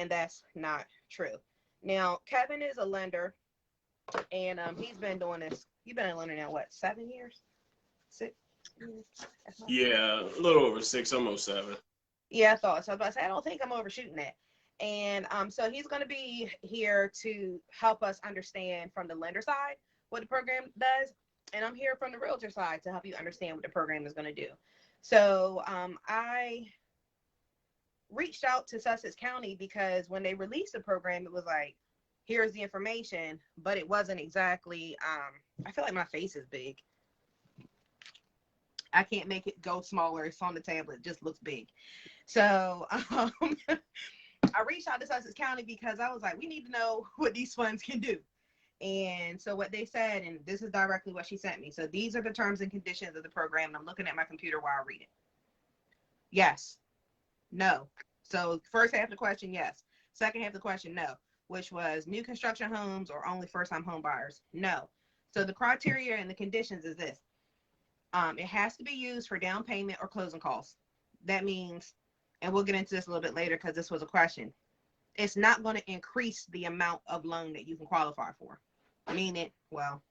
and that's not true. Now, Kevin is a lender, and he's been doing this. You've been a lender now, what, 7 years? 6 years? Yeah, a little over 6, almost 7. Yeah, I thought so. I was about to say, I don't think I'm overshooting that. And so he's going to be here to help us understand from the lender side what the program does. And I'm here from the realtor side to help you understand what the program is going to do. So I reached out to Sussex County because when they released the program, it was like, here's the information, but it wasn't exactly, I feel like my face is big. I can't make it go smaller. It's on the tablet. It just looks big. So I reached out to Sussex County because I was like, we need to know what these funds can do. And so what they said, and this is directly what she sent me. So these are the terms and conditions of the program. And I'm looking at my computer while I read it. Yes. No. So first half of the question, yes. Second half of the question, no. Which was new construction homes or only first-time home buyers? No. So the criteria and the conditions is this. It has to be used for down payment or closing costs. That means, and we'll get into this a little bit later because this was a question, it's not going to increase the amount of loan that you can qualify for. Meaning, well,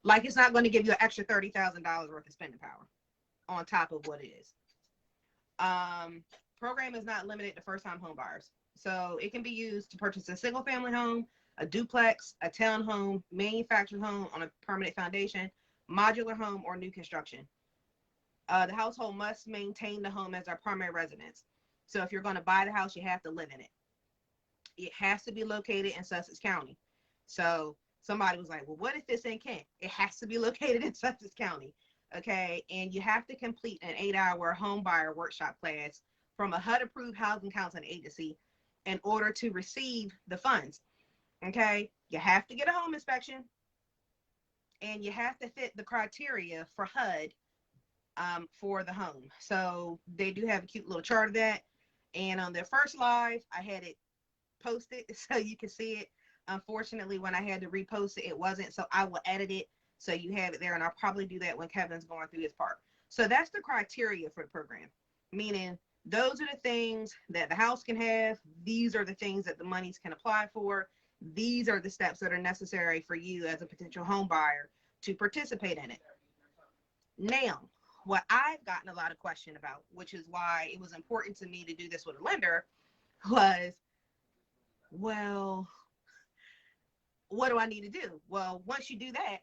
like it's not going to give you an extra $30,000 worth of spending power on top of what it is. Program is not limited to first-time home buyers. So it can be used to purchase a single-family home, a duplex, a townhome, manufactured home on a permanent foundation, modular home, or new construction. The household must maintain the home as their primary residence. So if you're going to buy the house, you have to live in it. It has to be located in Sussex County. So somebody was like, well, what if it's in Kent? It has to be located in Sussex County. Okay. And you have to complete an 8-hour home buyer workshop class from a HUD-approved housing counseling agency in order to receive the funds. Okay. You have to get a home inspection, and you have to fit the criteria for HUD for the home. So they do have a cute little chart of that. And on their first live, I had it posted so you can see it. Unfortunately, when I had to repost it, it wasn't. So I will edit it so you have it there. And I'll probably do that when Kevin's going through his part. So that's the criteria for the program, meaning those are the things that the house can have. These are the things that the monies can apply for. These are the steps that are necessary for you as a potential home buyer to participate in it. Now, what I've gotten a lot of question about, which is why it was important to me to do this with a lender, was, well, what do I need to do? Well, once you do that,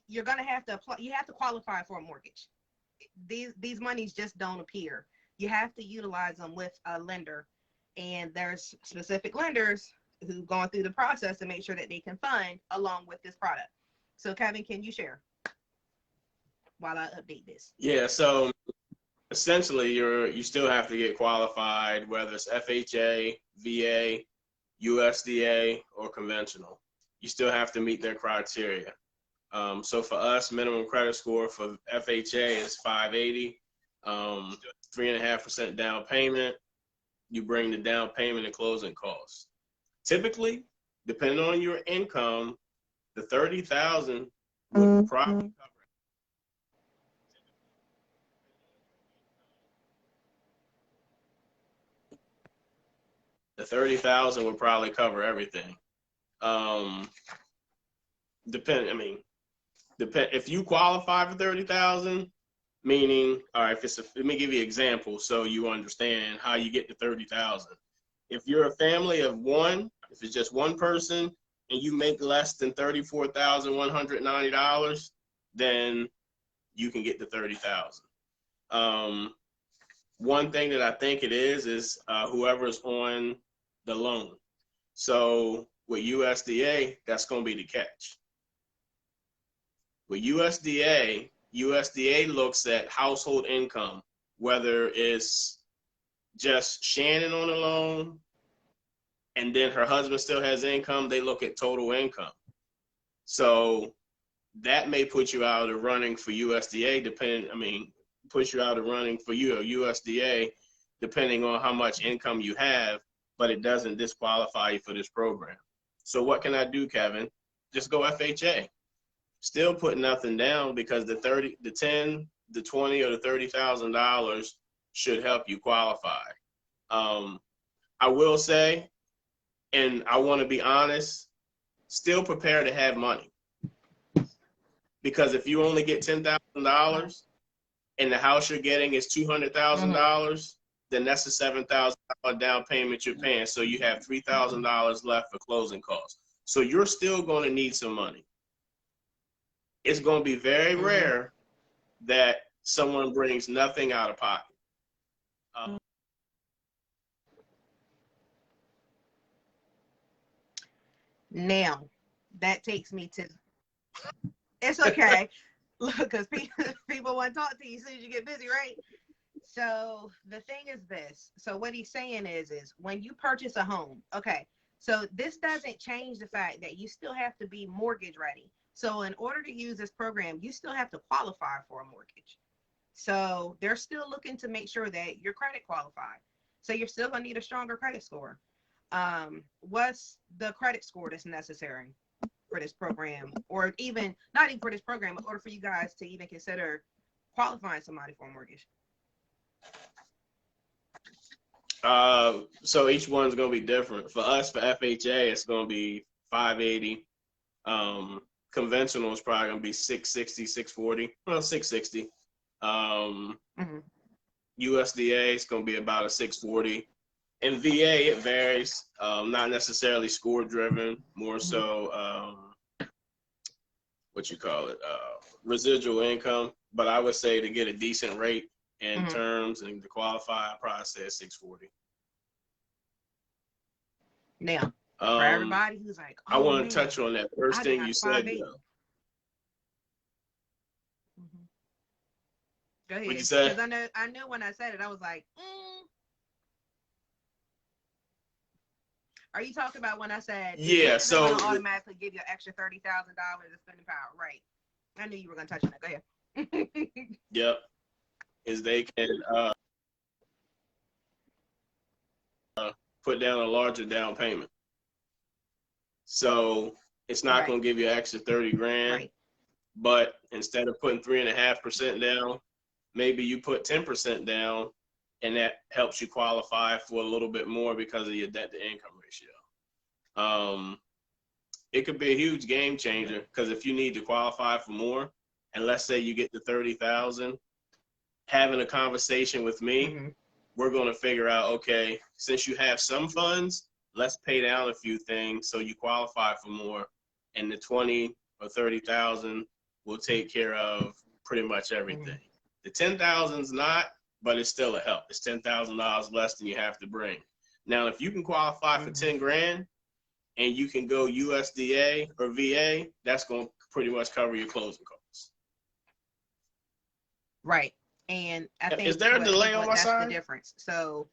you're going to have to apply. You have to qualify for a mortgage. These monies just don't appear. You have to utilize them with a lender, and there's specific lenders who've gone through the process to make sure that they can fund along with this product. So Kevin, can you share while I update this? Yeah, so essentially you still have to get qualified, whether it's FHA, VA, USDA, or conventional. You still have to meet their criteria. So for us, minimum credit score for FHA is 580, 3.5% down payment. You bring the down payment and closing costs. Typically, depending on your income, the $30,000 would probably cover. The $30,000 would probably cover everything. If you qualify for $30,000, meaning, all right, let me give you an example so you understand how you get to $30,000. If you're a family of one, if it's just one person and you make less than $34,190, then you can get to $30,000. One thing that I think it is whoever's on the loan. So with USDA, that's going to be the catch. With USDA looks at household income, whether it's just Shannon on the loan and then her husband still has income. They look at total income. So that may put you out of the running for USDA, push you out of running for USDA, depending on how much income you have, but it doesn't disqualify you for this program. So what can I do, Kevin? Just go FHA. Still put nothing down because the 10, the 20, or the $30,000 should help you qualify. I will say and I want to be honest, still prepare to have money. Because if you only get $10,000 and the house you're getting is $200,000, then that's a $7,000 down payment you're paying. So you have $3,000 left for closing costs. So you're still going to need some money. It's going to be very rare that someone brings nothing out of pocket. Now, that takes me to, it's okay. Look, because people want to talk to you as soon as you get busy, right? So the thing is this. So what he's saying is when you purchase a home, okay, so this doesn't change the fact that you still have to be mortgage ready. So in order to use this program, you still have to qualify for a mortgage. So they're still looking to make sure that you're credit qualified. So you're still going to need a stronger credit score. What's the credit score that's necessary for this program, or even not even for this program, in order for you guys to even consider qualifying somebody for a mortgage? So each one's going to be different. For us, for FHA, it's going to be 580. Conventional is probably going to be 660, 640. Well, 660. USDA is going to be about a 640. In VA, it varies. Not necessarily score driven, more so residual income. But I would say to get a decent rate in terms and to qualify, I probably say 640. Now, for everybody who's like, I want to touch on that first thing you said. Go ahead. What you say? Because I know when I said it, I was like, Are you talking about when I said, yeah, so automatically give you an extra $30,000 of spending power? Right. I knew you were going to touch on that. Go ahead. Yep. Is they can put down a larger down payment. So it's not going to give you an extra 30 grand, but instead of putting 3.5% down, maybe you put 10% down, and that helps you qualify for a little bit more because of your debt to income ratio. It could be a huge game changer, because if you need to qualify for more, and let's say you get to 30,000, having a conversation with me, we're going to figure out, okay, since you have some funds, let's pay down a few things so you qualify for more, and the 20 or 30,000 will take care of pretty much everything. The 10,000's not, but it's still a help. It's $10,000 less than you have to bring. Now, if you can qualify for 10 grand and you can go USDA or VA, that's going to pretty much cover your closing costs. Right. And I think is there a delay on my side? That's the difference. So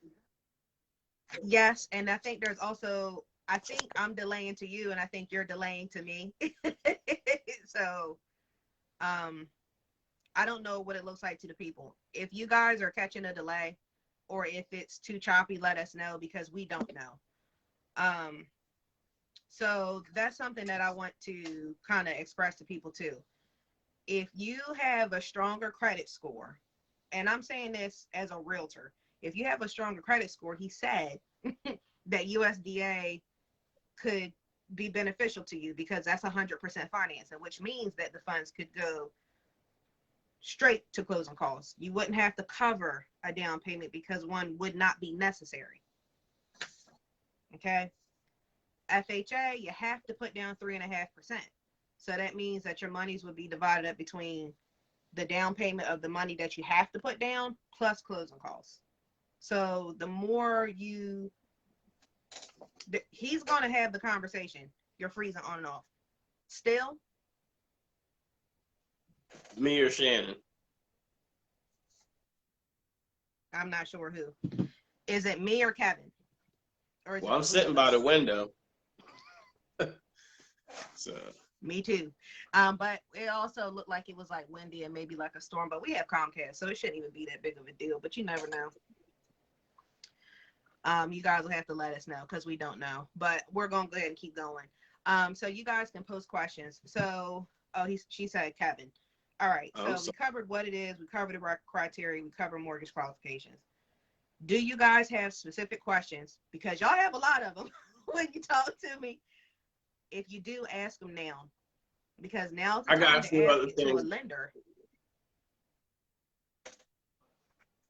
yes, and I think there's also, I think I'm delaying to you, and I think you're delaying to me. So I don't know what it looks like to the people. If you guys are catching a delay, or if it's too choppy, let us know, because we don't know. So that's something that I want to kind of express to people too. If you have a stronger credit score, and I'm saying this as a realtor, if you have a stronger credit score, he said that USDA could be beneficial to you, because that's 100% financing, which means that the funds could go straight to closing costs. You wouldn't have to cover a down payment, because one would not be necessary. Okay. FHA, you have to put down 3.5%. So that means that your monies would be divided up between the down payment of the money that you have to put down plus closing costs. So the more he's going to have the conversation. You're freezing on and off. Still? Me or Shannon? I'm not sure who. Is it me or Kevin? Or is I'm sitting by the window. So. Me too. But it also looked like it was like windy and maybe like a storm, but we have Comcast, so it shouldn't even be that big of a deal, but you never know. You guys will have to let us know, because we don't know, but we're going to go ahead and keep going. So you guys can post questions. So, she said Kevin. All right. So we covered what it is. We covered the criteria. We covered mortgage qualifications. Do you guys have specific questions? Because y'all have a lot of them. when you talk to me. If you do, ask them now, because now's the I got time a to few ask other it to a things. lender.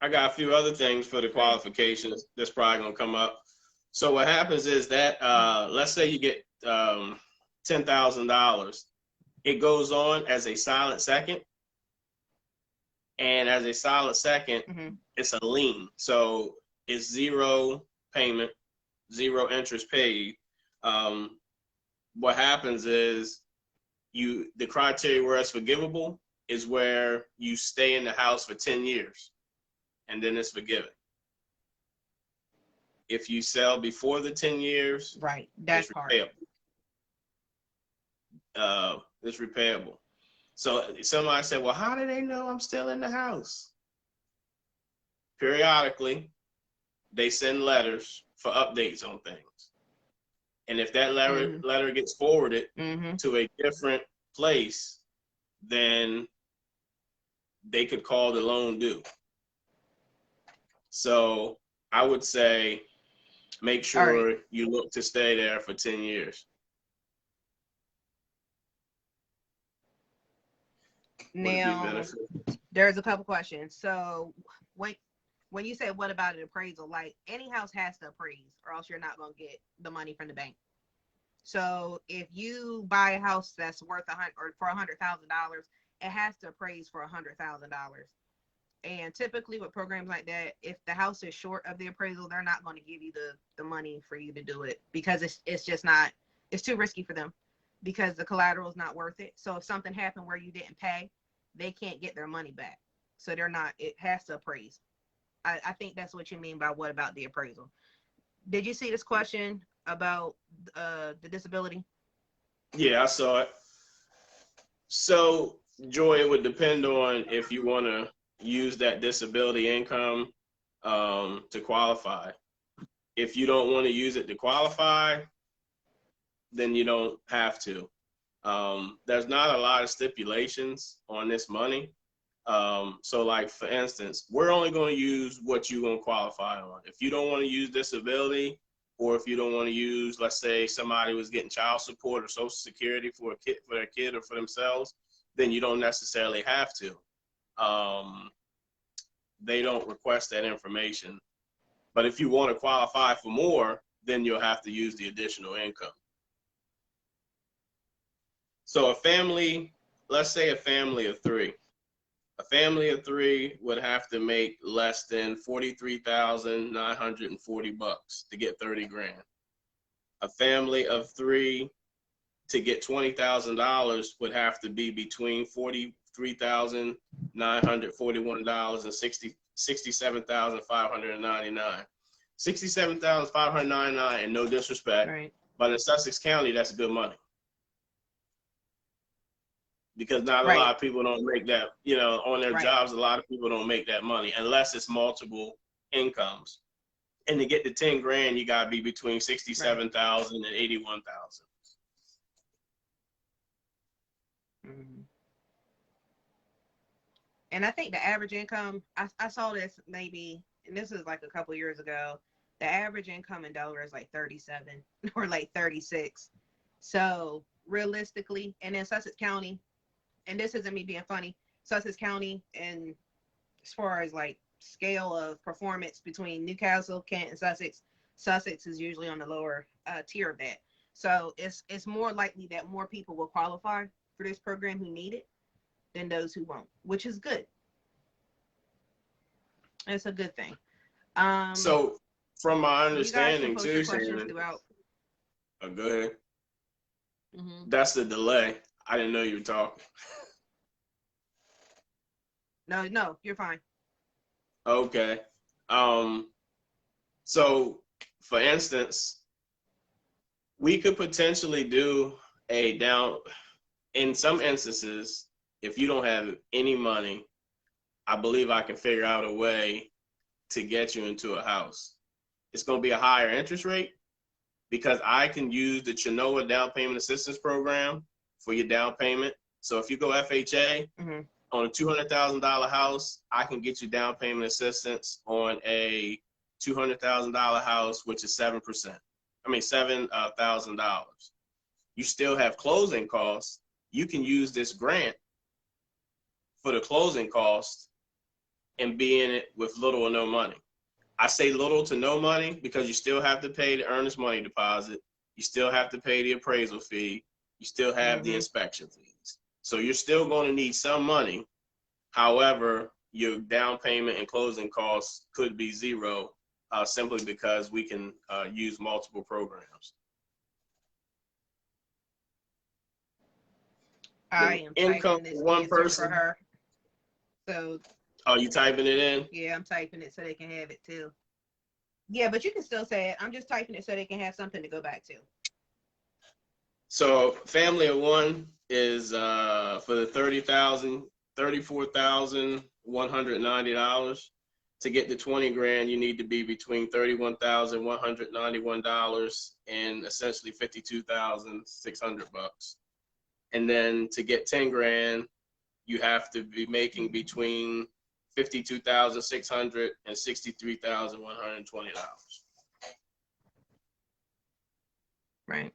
I got a few other things for the qualifications that's probably gonna come up. So what happens is that let's say you get $10,000, it goes on as a silent second, and as a silent second, it's a lien. So it's zero payment, zero interest paid. What happens is the criteria where it's forgivable is where you stay in the house for 10 years and then it's forgiven. If you sell before the 10 years, right, that's it's repayable. It's repayable. So somebody said, well, how do they know I'm still in the house? Periodically, they send letters for updates on things. And if that letter gets forwarded to a different place, then they could call the loan due. So I would say make sure you look to stay there for 10 years. Now, there's a couple questions. So when you say what about an appraisal, like any house has to appraise or else you're not going to get the money from the bank. So if you buy a house that's worth for $100,000, it has to appraise for $100,000. And typically with programs like that, if the house is short of the appraisal, they're not going to give you the money for you to do it, because it's just not, it's too risky for them, because the collateral is not worth it. So if something happened where you didn't pay, they can't get their money back. So it has to appraise. I think that's what you mean by what about the appraisal. Did you see this question about the disability? Yeah, I saw it. So, Joy, it would depend on if you want to use that disability income to qualify. If you don't want to use it to qualify, then you don't have to. There's not a lot of stipulations on this money. So like, for instance, we're only going to use what you're going to qualify on. If you don't want to use disability, or if you don't want to use, let's say somebody was getting child support or Social Security for their kid or for themselves, then you don't necessarily have to. They don't request that information. But if you want to qualify for more, then you'll have to use the additional income. So a family, let's say a family of three. A family of three would have to make less than $43,940 to get 30 grand. A family of three to get $20,000 would have to be between $43,941 and $67,599. $67,599, and no disrespect, Right. But in Sussex County, that's good money. Because not a lot of people don't make that, on their jobs, a lot of people don't make that money unless it's multiple incomes. And to get to 10 grand, you got to be between 67,000 and 81,000. Mm-hmm. And I think the average income, I saw this maybe, and this is like a couple years ago, the average income in Delaware is like 37 or like 36. So realistically, and in Sussex County, and this isn't me being funny, Sussex County, and as far as like scale of performance between Newcastle, Kent, and Sussex, Sussex is usually on the lower tier of that. So it's more likely that more people will qualify for this program who need it than those who won't, which is good. It's a good thing. So from my understanding too, Shannon, throughout. Oh, go ahead. Mm-hmm. That's the delay. I didn't know you were talking. No, you're fine. Okay. So for instance, we could potentially do a down, in some instances, if you don't have any money, I believe I can figure out a way to get you into a house. It's going to be a higher interest rate because I can use the Chenoa down payment assistance program for your down payment. So if you go FHA on a $200,000 house, I can get you down payment assistance on a $200,000 house, which is 7%. $7,000. You still have closing costs. You can use this grant for the closing costs and be in it with little or no money. I say little to no money because you still have to pay the earnest money deposit. You still have to pay the appraisal fee. You still have the inspection fees. So you're still going to need some money. However, your down payment and closing costs could be zero simply because we can use multiple programs. I am income typing this one answer person for her. So. Oh, you typing it in? Yeah, I'm typing it so they can have it too. Yeah, but you can still say it. I'm just typing it so they can have something to go back to. So family of one is for the $34,190. To get the 20 grand, you need to be between $31,191 and essentially $52,600. And then to get 10 grand, you have to be making between $52,600 and $63,120. Right.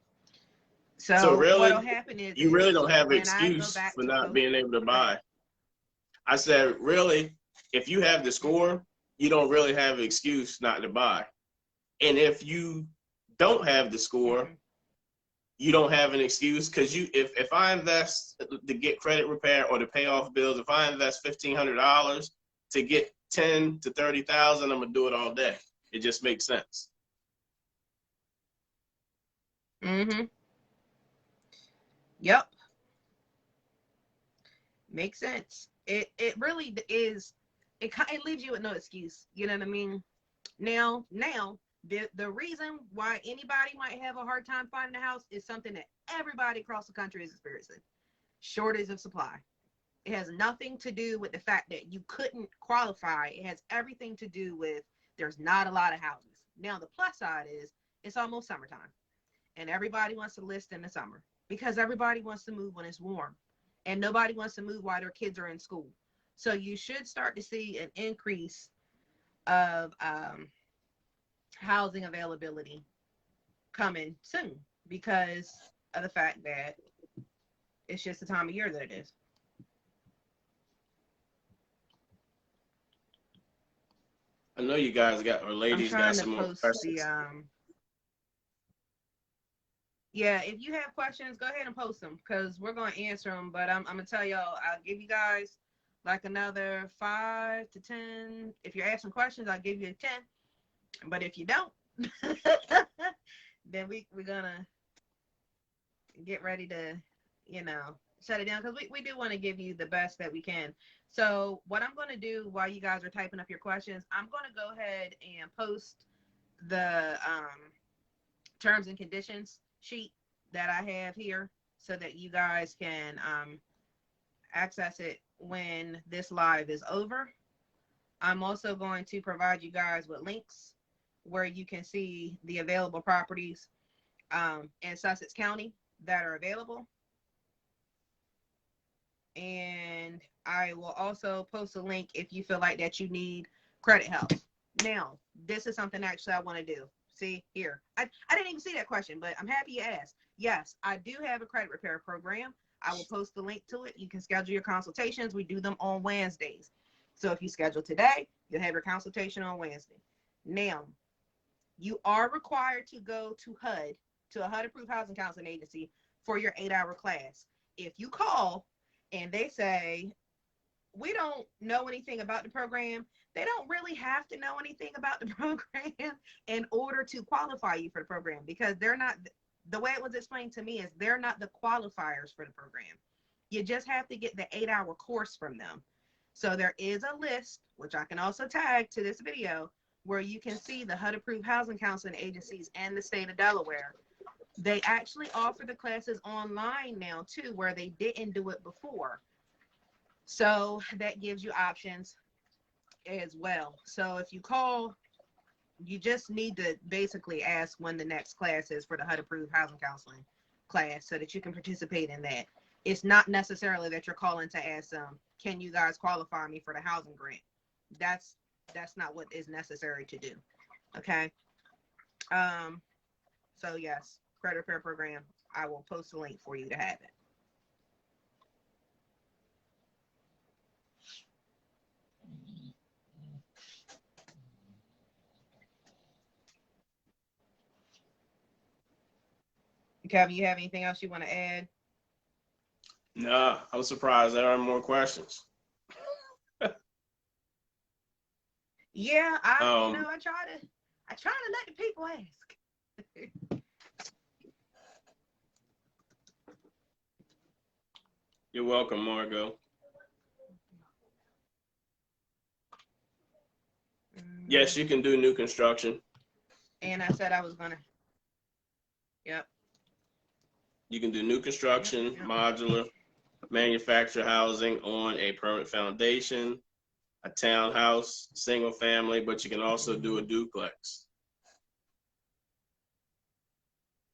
So really, what'll happen is you really don't have an when excuse I go back for to not being able to buy. I said, really, if you have the score, you don't really have an excuse not to buy. And if you don't have the score, you don't have an excuse because if I invest to get credit repair or to pay off bills, if I invest $1,500 to get 10 to 30,000, I'm gonna do it all day. It just makes sense. Yep. Makes sense. It really is. It leaves you with no excuse. You know what I mean? Now the reason why anybody might have a hard time finding a house is something that everybody across the country is experiencing: shortage of supply. It has nothing to do with the fact that you couldn't qualify. It has everything to do with there's not a lot of houses. Now the plus side is it's almost summertime, and everybody wants to list in the summer because everybody wants to move when it's warm, and nobody wants to move while their kids are in school. So you should start to see an increase of housing availability coming soon because of the fact that it's just the time of year that it is. I know you guys got, or ladies got some more questions. Yeah, if you have questions, go ahead and post them because we're going to answer them. But I'm going to tell y'all, I'll give you guys like another 5 to 10. If you're asking questions, I'll give you 10. But if you don't, then we're going to get ready to, shut it down because we do want to give you the best that we can. So what I'm going to do while you guys are typing up your questions, I'm going to go ahead and post the terms and conditions sheet that I have here so that you guys can access it when this live is over. I'm also going to provide you guys with links where you can see the available properties in Sussex County that are available. And I will also post a link if you feel like that you need credit help. Now, this is something actually I want to do. See here, I didn't even see that question, but I'm happy you asked. Yes, I do have a credit repair program. I will post the link to it. You can schedule your consultations. We do them on Wednesdays. So if you schedule today, you'll have your consultation on Wednesday. Now, you are required to go to HUD, to a HUD-approved housing counseling agency for your 8-hour class. If you call and they say, we don't know anything about the program, they don't really have to know anything about the program in order to qualify you for the program because they're not, the way it was explained to me is they're not the qualifiers for the program. You just have to get the 8-hour course from them. So there is a list, which I can also tag to this video, where you can see the HUD-approved housing counseling agencies in the state of Delaware. They actually offer the classes online now too, where they didn't do it before. So that gives you options as well. So if you call, you just need to basically ask when the next class is for the HUD-approved housing counseling class so that you can participate in that. It's not necessarily that you're calling to ask them, can you guys qualify me for the housing grant? That's not what is necessary to do. Okay. So yes, credit repair program. I will post a link for you to have it. Kevin, you have anything else you want to add? Nah, I was surprised there aren't more questions. Yeah, Um, I try to let the people ask. you're welcome, Margot. Yes, you can do new construction. And I said I was gonna. Yep. You can do new construction, Yep. modular, manufactured housing on a permanent foundation, a townhouse, single family, but you can also do a duplex.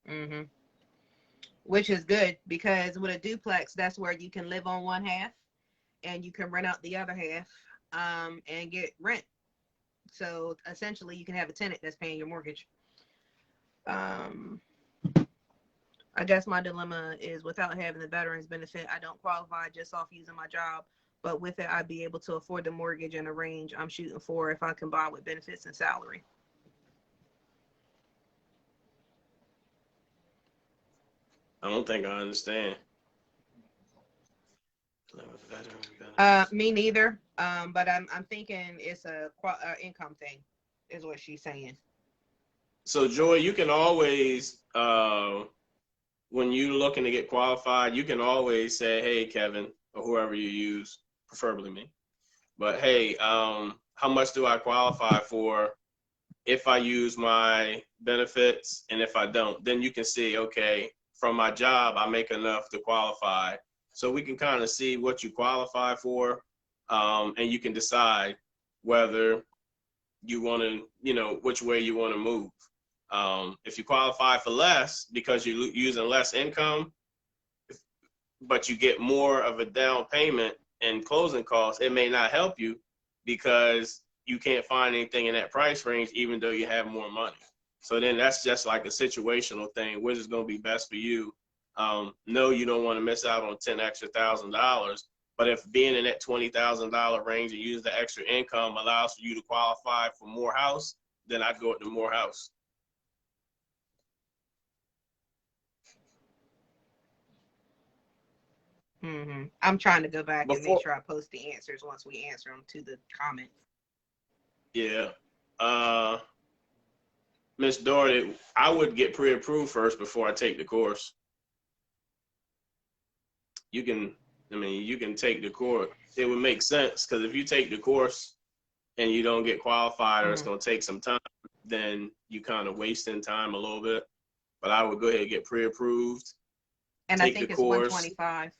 Mm-hmm. Which is good because with a duplex, that's where you can live on one half and you can rent out the other half, and get rent. So essentially, you can have a tenant that's paying your mortgage. Um, I guess my dilemma is without having the veterans benefit, I don't qualify just off using my job. But with it, I'd be able to afford the mortgage and the range I'm shooting for if I combine with benefits and salary. I don't think I understand. Me neither. But I'm thinking it's a income thing, is what she's saying. So Joy, you can always, when you're looking to get qualified, you can always say, hey, Kevin, or whoever you use, preferably me. But hey, how much do I qualify for if I use my benefits? And if I don't, then you can see, okay, from my job, I make enough to qualify. So we can kind of see what you qualify for, and you can decide whether you want to, which way you want to move. If you qualify for less because you're using less income, but you get more of a down payment and closing costs, it may not help you because you can't find anything in that price range, even though you have more money. So then that's just like a situational thing. Which is going to be best for you? No, you don't want to miss out on $10,000, but if being in that $20,000 range and use the extra income allows for you to qualify for more house, then I'd go with the more house. Mm-hmm. I'm trying to go back and make Before, sure I post the answers once we answer them to the comments. yeah. Miss Doherty, I would get pre-approved first before I take the course. You can, you can take the course. It would make sense because if you take the course and you don't get qualified or it's going to take some time, then you kind of wasting time a little bit. But I would go ahead and get pre-approved, And I take the think it's course, 125.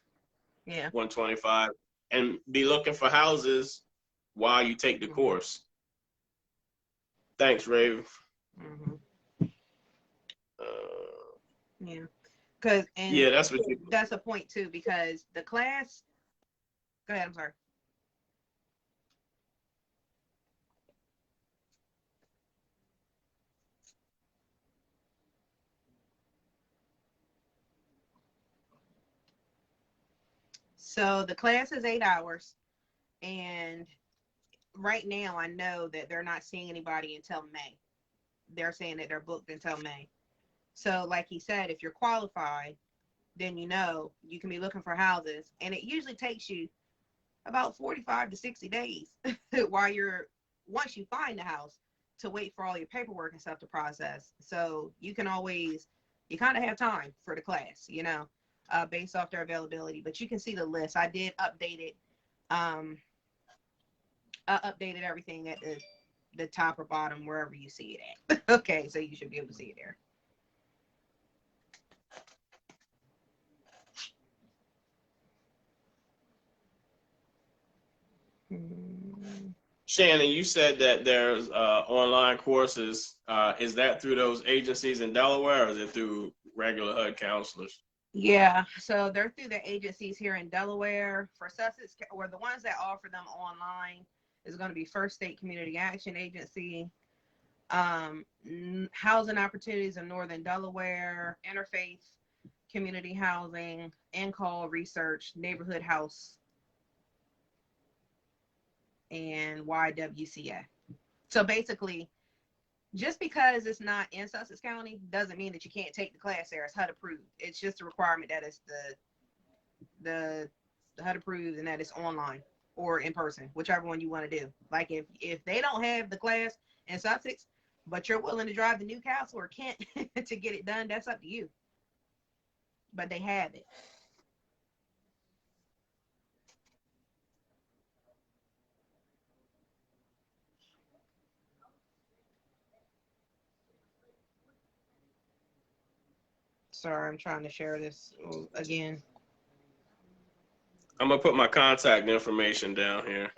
Yeah. 125, and be looking for houses while you take the course. Thanks, Rave. Mm-hmm. Yeah. Because Yeah, that's what that's a point too, because the class. Go ahead. I'm sorry. So the class is 8 hours, and right now I know that they're not seeing anybody until May. They're saying that they're booked until May. So, like he said, if you're qualified, then you can be looking for houses, and it usually takes you about 45 to 60 days once you find the house to wait for all your paperwork and stuff to process. So you kind of have time for the class, based off their availability. But you can see the list. I did update it. I updated everything at the top or bottom, wherever you see it at. Okay, so you should be able to see it there. Shannon, you said that there's online courses. Is that through those agencies in Delaware, or is it through regular HUD counselors? Yeah, so they're through the agencies here in Delaware. For Sussex, or the ones that offer them online, is going to be First State Community Action Agency. Housing opportunities in Northern Delaware, interfaith community housing, in-call research, neighborhood house, and YWCA. So basically, just because it's not in Sussex County doesn't mean that you can't take the class there. It's HUD approved. It's just a requirement that it's the HUD approved and that it's online or in person, whichever one you want to do. Like if they don't have the class in Sussex, but you're willing to drive to Newcastle or Kent to get it done, that's up to you. But they have it. Sorry, I'm trying to share this again. I'm gonna put my contact information down here in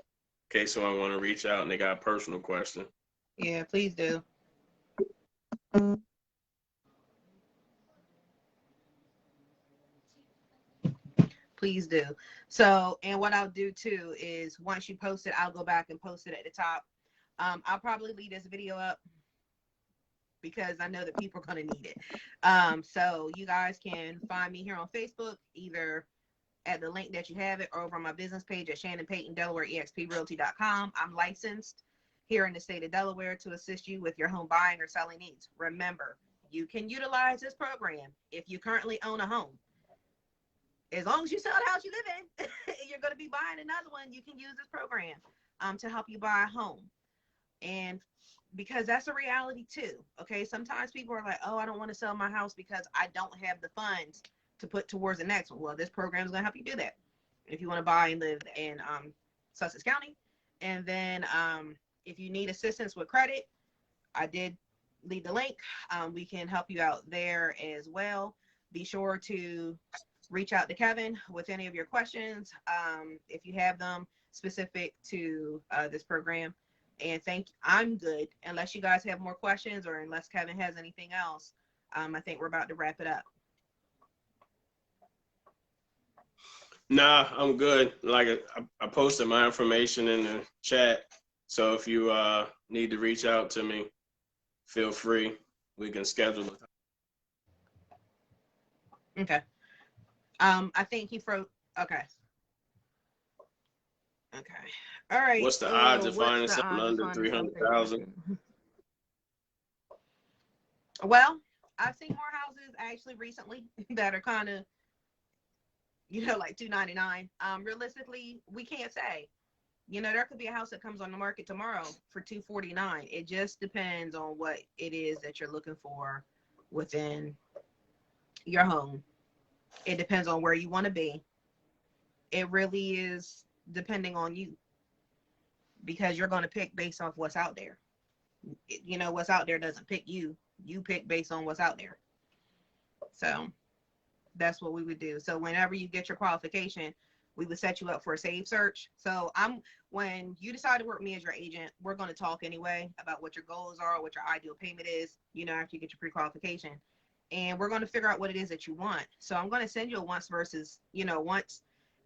case someone want to reach out and they got a personal question. Yeah, please do. Please do. So, and what I'll do too is once you post it, I'll go back and post it at the top. I'll probably leave this video up because I know that people are going to need it. So you guys can find me here on Facebook, either at the link that you have it or over on my business page at shannon.payton, DelawareEXPRealty.com. I'm licensed here in the state of Delaware to assist you with your home buying or selling needs. Remember, you can utilize this program if you currently own a home. As long as you sell the house you live in, you're going to be buying another one. You can use this program to help you buy a home. And because that's a reality too. Okay. Sometimes people are like, oh, I don't want to sell my house because I don't have the funds to put towards the next one. Well, this program is going to help you do that. If you want to buy and live in Sussex County. And then if you need assistance with credit, I did leave the link. We can help you out there as well. Be sure to reach out to Kevin with any of your questions if you have them specific to this program. And I'm good unless you guys have more questions or unless Kevin has anything else. I think we're about to wrap it up. Nah, I'm good. Like I posted my information in the chat, so if you need to reach out to me, feel free. We can schedule it. Okay. I think he froze. Okay. Okay. All right. What's the odds of finding something under 300,000? Well, I've seen more houses actually recently that are kind of, like $299. Realistically, we can't say. There could be a house that comes on the market tomorrow for $249. It just depends on what it is that you're looking for within your home. It depends on where you want to be. It really is depending on you because you're going to pick based off what's out there. What's out there doesn't pick you. You pick based on what's out there. So that's what we would do. So whenever you get your qualification, we would set you up for a save search. So when you decide to work with me as your agent, we're going to talk anyway about what your goals are, what your ideal payment is, after you get your pre-qualification. And we're going to figure out what it is that you want. So I'm going to send you a wants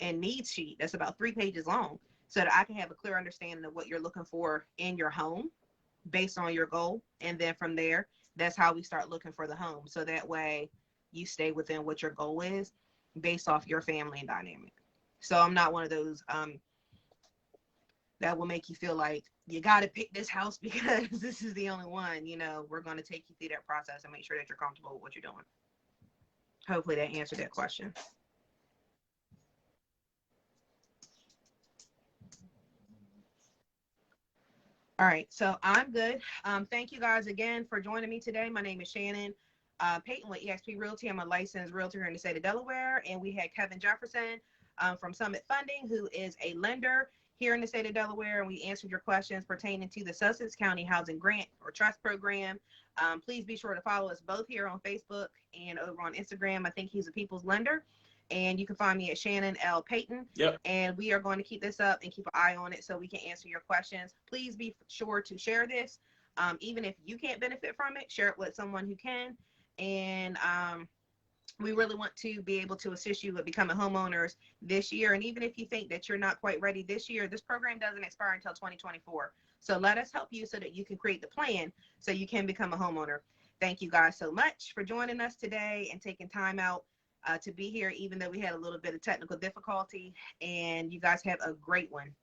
and needs sheet that's about 3 pages long so that I can have a clear understanding of what you're looking for in your home based on your goal. And then from there, that's how we start looking for the home. So that way you stay within what your goal is based off your family and dynamic. So I'm not one of those that will make you feel like you got to pick this house because this is the only one. We're going to take you through that process and make sure that you're comfortable with what you're doing. Hopefully that answered that question. All right, so I'm good. Thank you guys again for joining me today. My name is Shannon Payton with eXp Realty. I'm a licensed realtor here in the state of Delaware, and we had Kevin Jefferson from Summit Funding, who is a lender here in the state of Delaware, and we answered your questions pertaining to the Sussex County Housing Grant or Trust Program. Please be sure to follow us both here on Facebook and over on Instagram. I think he's a People's Lender. And you can find me at Shannon L. Payton. Yep. And we are going to keep this up and keep an eye on it so we can answer your questions. Please be sure to share this. Even if you can't benefit from it, share it with someone who can. And we really want to be able to assist you with becoming homeowners this year. And even if you think that you're not quite ready this year, this program doesn't expire until 2024. So let us help you so that you can create the plan so you can become a homeowner. Thank you guys so much for joining us today and taking time out to be here, even though we had a little bit of technical difficulty. And you guys have a great one.